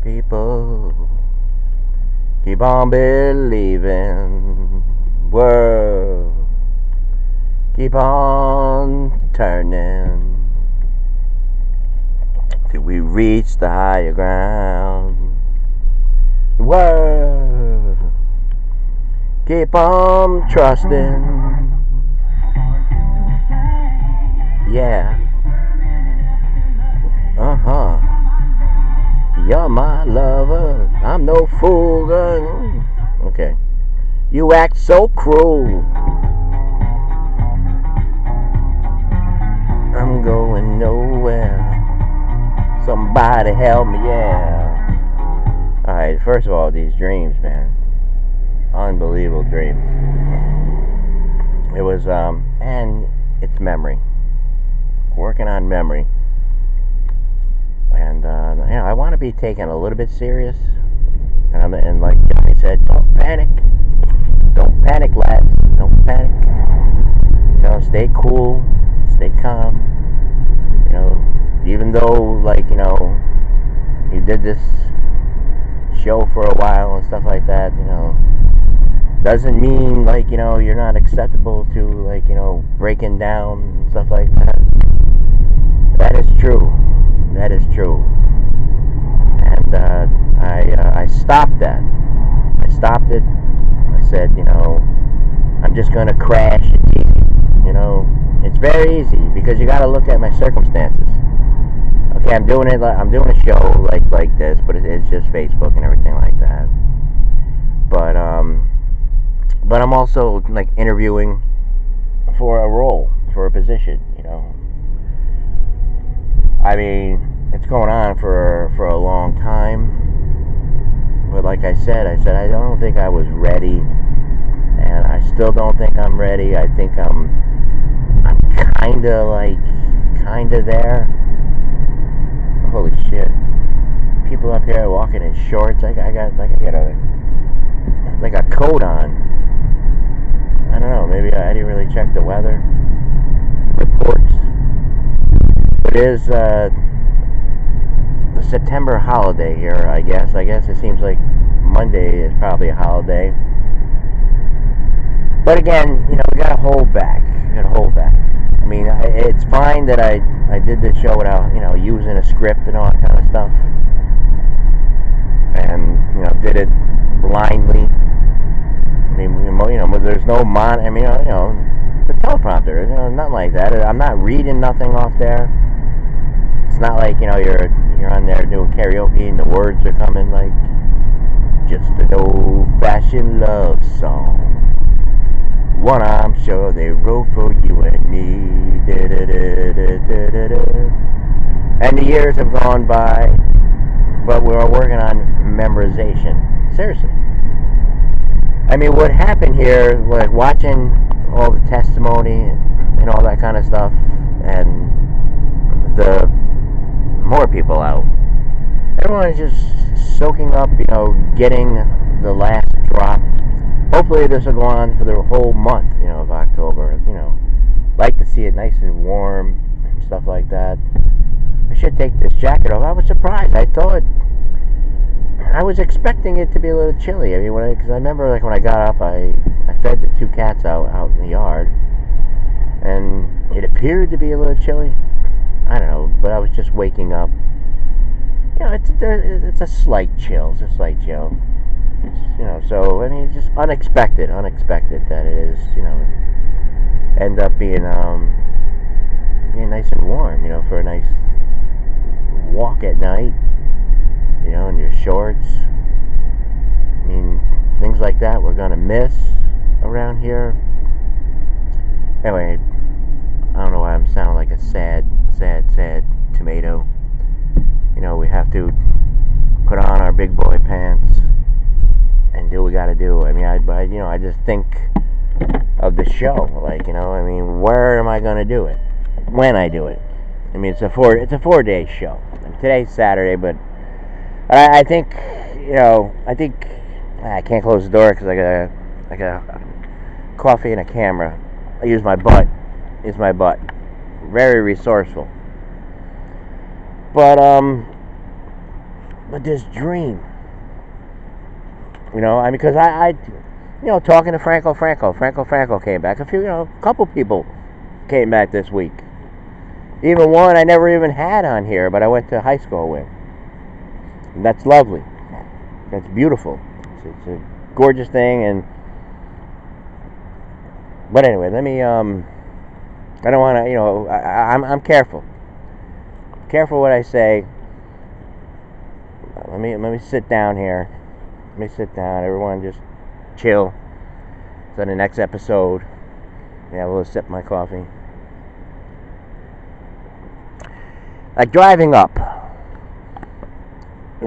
People keep on believing. World keep on turning till we reach the higher ground. World keep on trusting. Yeah. You're my lover. I'm no fool. Okay. You act so cruel. I'm going nowhere. Somebody help me, yeah. Alright, first of all, these dreams, man. Unbelievable dreams. It was, and it's memory. Working on memory. And, I want to be taken a little bit serious. And like Johnny said, don't panic. Don't panic, lads. Don't panic. Stay cool. Stay calm. Even though, you did this show for a while and stuff like that, doesn't mean, you're not acceptable to, breaking down and stuff like that. That is true. That is true. And I stopped that. I stopped it. I said, I'm just going to crash. It's easy. It's very easy because you got to look at my circumstances. Okay, I'm doing a show like this, but it's just Facebook and everything like that. But I'm also interviewing for a role, for a position. I mean, it's going on for a long time. But like I said, I don't think I was ready, and I still don't think I'm ready. I think I'm kinda there. Holy shit! People up here walking in shorts. I got a coat on. I don't know. Maybe I didn't really check the weather reports. It is the September holiday here, I guess. It seems like Monday is probably a holiday. But again, we gotta hold back. I mean, it's fine that I did this show without, using a script and all that kind of stuff. And, did it blindly. I mean, there's no the teleprompter, nothing like that. I'm not reading nothing off there. It's not like, you're on there doing karaoke and the words are coming like just an old-fashioned love song. One I'm sure they wrote for you and me. And the years have gone by, but we're working on memorization. Seriously. I mean, what happened here, watching all the testimony and all that kind of stuff, and the more people out. Everyone is just soaking up, getting the last drop. Hopefully this will go on for the whole month, of October. Like to see it nice and warm and stuff like that. I should take this jacket off. I was surprised. I was expecting it to be a little chilly. I mean, because I remember when I got up, I fed the two cats out in the yard, and it appeared to be a little chilly. I don't know, but I was just waking up. It's a slight chill. So I mean, it's just unexpected that it is. End up being nice and warm. For a nice walk at night. In your shorts. I mean, things like that we're gonna miss around here. Anyway, I don't know why I'm sounding like a sad tomato. We have to put on our big boy pants and do what we gotta do. I mean, I just think of the show. Where am I gonna do it? When I do it? I mean, it's a 4-day show. Today's Saturday, but I think I can't close the door because I got coffee and a camera. I use my butt. Very resourceful. But But this dream, because talking to Franco came back. A couple people came back this week. Even one I never even had on here, but I went to high school with. And that's lovely. That's beautiful. It's a gorgeous thing. But anyway, let me. I don't want to. I'm careful. Careful what I say. Let me sit down here. Let me sit down. Everyone, just chill. So the next episode, we'll sip my coffee. Like driving up.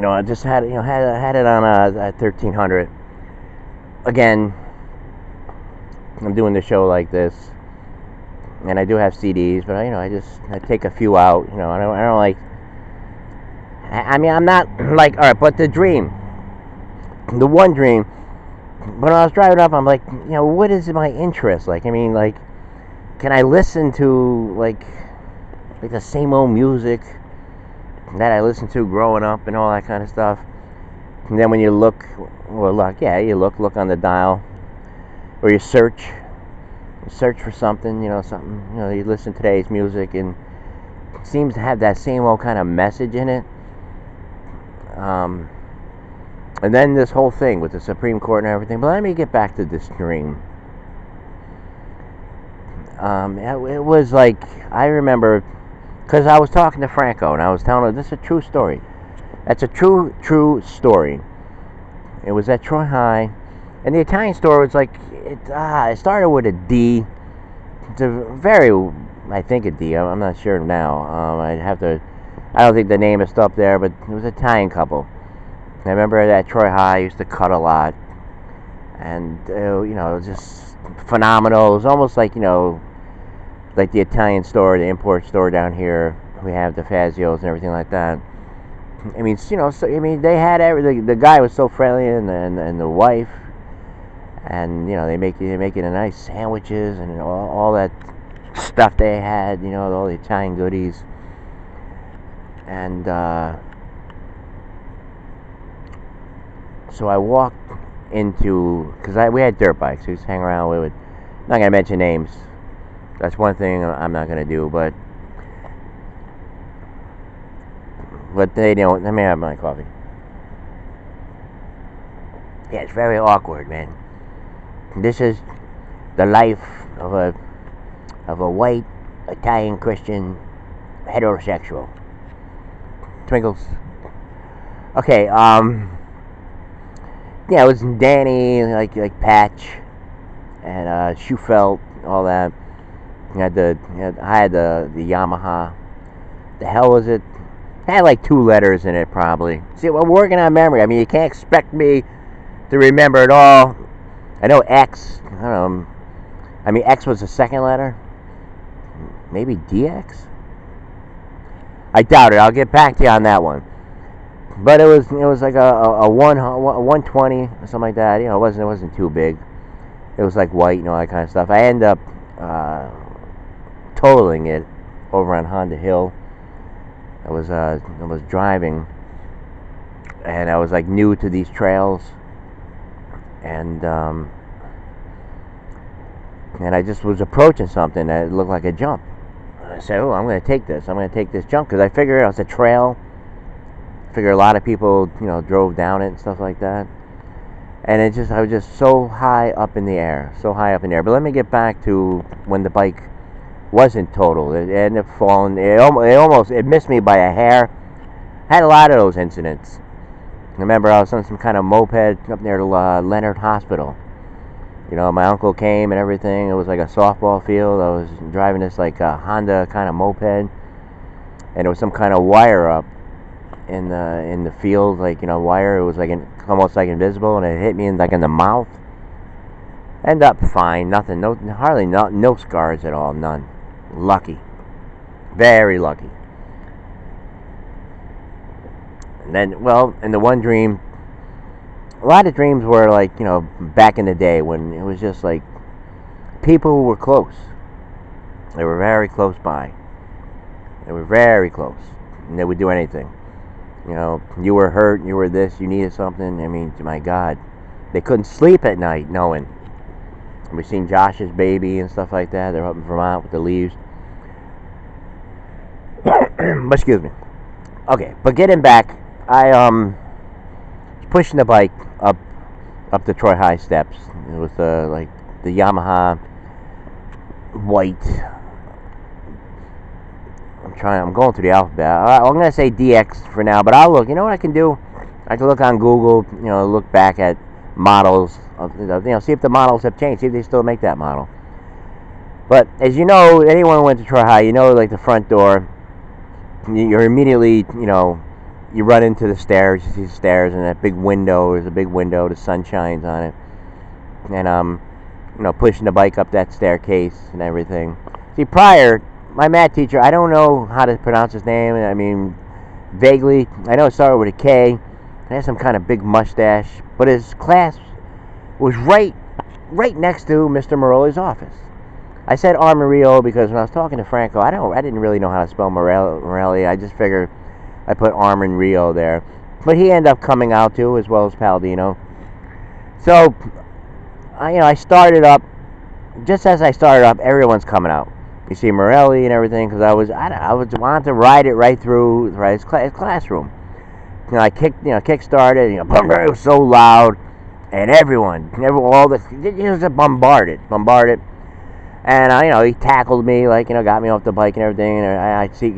I just had it on a 1300. Again, I'm doing the show like this, and I do have CDs, but I take a few out. I don't like. I'm not like, all right, but the one dream. When I was driving up, I'm like, what is my interest? Like, can I listen to like the same old music that I listened to growing up and all that kind of stuff? And then when you look on the dial, or you search for something, you listen to today's music, and it seems to have that same old kind of message in it. And then this whole thing with the Supreme Court and everything. But let me get back to this dream. It was like, I remember, because I was talking to Franco, and I was telling him, this is a true story. That's a true story. It was at Troy High, and the Italian store was like, it started with a D. It's I think a D. I'm not sure now. I don't think the name is still up there, but it was an Italian couple. I remember at Troy High, I used to cut a lot, and just phenomenal. It was almost like like the Italian store, the import store down here. We have the Fazios and everything like that. They had everything. The guy was so friendly, and the wife, and they making a nice sandwiches and all that stuff they had. All the Italian goodies, and. So I walked into, because we had dirt bikes. We used to hang around. I'm not gonna mention names. That's one thing I'm not gonna do. But they don't. Let me have my coffee. Yeah, it's very awkward, man. This is the life of a white Italian Christian heterosexual. Twinkles. Okay. Yeah, it was Danny, like Patch, and Schufelt, all that. I had the Yamaha. The hell was it? It had like 2 letters in it, probably. See, we're working on memory. You can't expect me to remember it all. I know X. I don't know. X was the second letter. Maybe DX. I doubt it. I'll get back to you on that one. But it was like a 120 or something like that. It wasn't too big. It was like white and all that kind of stuff. I ended up totaling it over on Honda Hill. I was driving, and I was like new to these trails, and I just was approaching something that looked like a jump. I said, "Oh, I'm going to take this. I'm going to take this jump," because I figured it was a trail. Figure a lot of people, drove down it and stuff like that. And I was just so high up in the air. But let me get back to when the bike wasn't totaled. It ended up falling. It missed me by a hair. I had a lot of those incidents. I remember I was on some kind of moped up near Leonard Hospital. My uncle came and everything. It was like a softball field. I was driving this like a Honda kind of moped, and there was some kind of wire up in the field, wire. It was like almost like invisible, and it hit me in the mouth. End up fine, nothing, no scars at all, none. Lucky, very lucky. And then, in the one dream, a lot of dreams were back in the day when it was just like people who were close. They were very close by. They were very close, and they would do anything. You know, you were hurt, you were this, you needed something. I mean, my God, they couldn't sleep at night knowing. We've seen Josh's baby and stuff like that. They're up in Vermont with the leaves. Excuse me. Okay, but getting back, I was pushing the bike up the Troy High steps. It was like the Yamaha white. I'm going through the alphabet. I'm gonna say DX for now, but I'll look. You know what I can do? I can look on Google. You know, look back at models. See if the models have changed. See if they still make that model. But as you know, anyone who went to Troy High, you know, like the front door, you're immediately, you know, you run into the stairs. You see the stairs and that big window. There's a big window. The sun shines on it, and you know, pushing the bike up that staircase and everything. See, prior, my math teacher, I don't know how to pronounce his name. I mean, vaguely, I know it started with a K. He had some kind of big mustache, but his class was right next to Mr. Morelli's office. I said Armorio because when I was talking to Franco, I didn't really know how to spell Morelli. I just figured I put Armin Rio there, but he ended up coming out too, as well as Palladino. So, I started up. Just as I started up, everyone's coming out. You see Morelli and everything, because I wanted to ride it right through his classroom. Kick started. It was so loud, and it was bombarded. And he tackled me, got me off the bike and everything. And I see,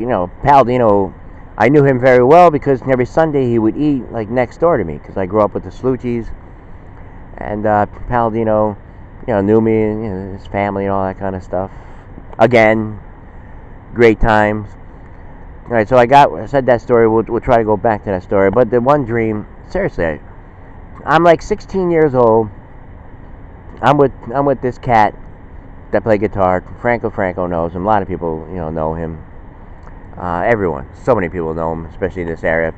Palladino. I knew him very well because every Sunday he would eat next door to me, because I grew up with the Slucci's, and Palladino, knew me and his family and all that kind of stuff. Again, great times. All right, so I said that story. We'll try to go back to that story. But the one dream, seriously, I'm 16 years old. I'm with this cat that played guitar. Franco knows him. A lot of people, know him. Everyone, so many people know him, especially in this area.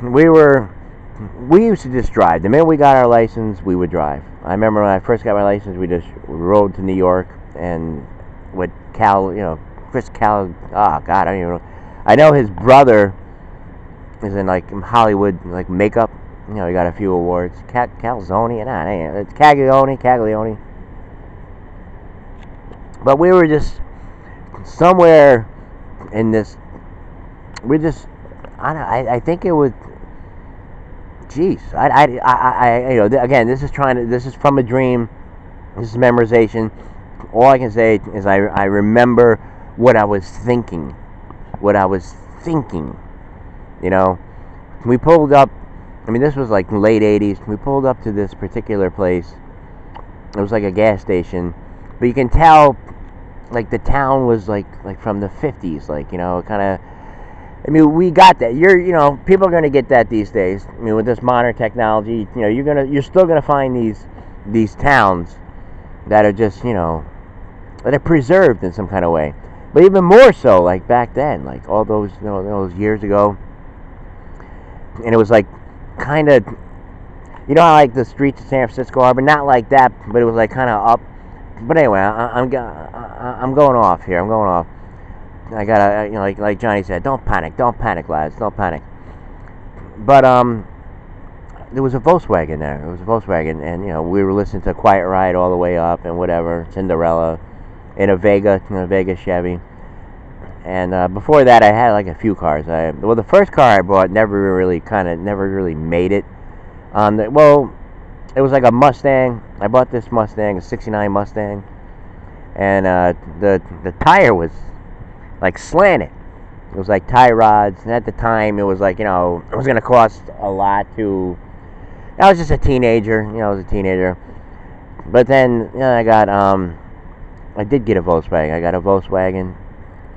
We used to just drive. The minute we got our license, we would drive. I remember when I first got my license, we rode to New York and with Chris Cal. Oh God, I don't even know. I know his brother is in Hollywood, makeup. He got a few awards. Calzone, it's Caglione. But we were just somewhere in this. I think it was. Jeez, again, this is from a dream. This is memorization. All I can say is I remember what I was thinking. We pulled up. This was late 80s. We pulled up to this particular place. It was like a gas station, but you can tell, the town was from the 50s. Kind of. We got that. People are gonna get that these days. With this modern technology, you're still gonna find these towns that are just, that are preserved in some kind of way. But even more so, back then, all those, those years ago, and it was kind of, how the streets of San Francisco are, but not like that. But it was kind of up. But anyway, I'm going off here. I gotta, like Johnny said, don't panic, lads, don't panic. But there was a Volkswagen there. And we were listening to Quiet Ride all the way up and whatever, Cinderella, in a Vega Chevy. And before that, I had a few cars. The first car I bought never really made it. It was a Mustang. I bought this Mustang, a '69 Mustang, and the tire was slanted. It was tie rods, and at the time it was it was gonna cost a lot to. I was just a teenager, But then I did get a Volkswagen. I got a Volkswagen,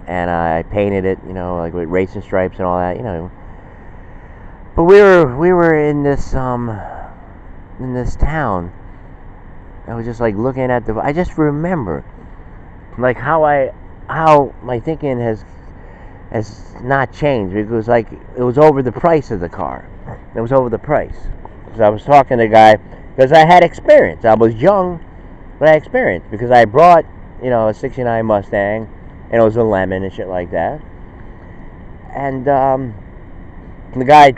and I painted it, with racing stripes and all that, But we were in this town. I was just looking at I just remember how my thinking has not changed, because it was over the price of the car. It was over the price. So I was talking to the guy because I had experience. I was young, but I had experience because I brought a '69 Mustang, and it was a lemon and shit like that. And the guy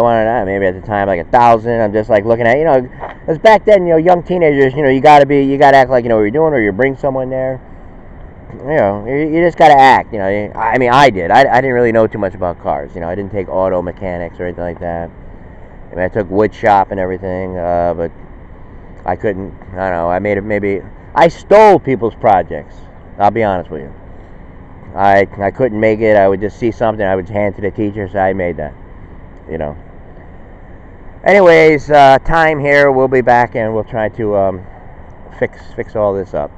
wanted maybe at the time like 1,000. I'm just like looking at, because back then, young teenagers, you gotta act like you know what you're doing, or you bring someone there. You just gotta act. I mean, I did. I didn't really know too much about cars. I didn't take auto mechanics or anything like that. I mean, I took wood shop and everything, but I couldn't. I don't know. I made it. Maybe I stole people's projects. I'll be honest with you. I couldn't make it. I would just see something. I would hand to the teacher. Say I made that. Anyways, time here. We'll be back and we'll try to fix all this up.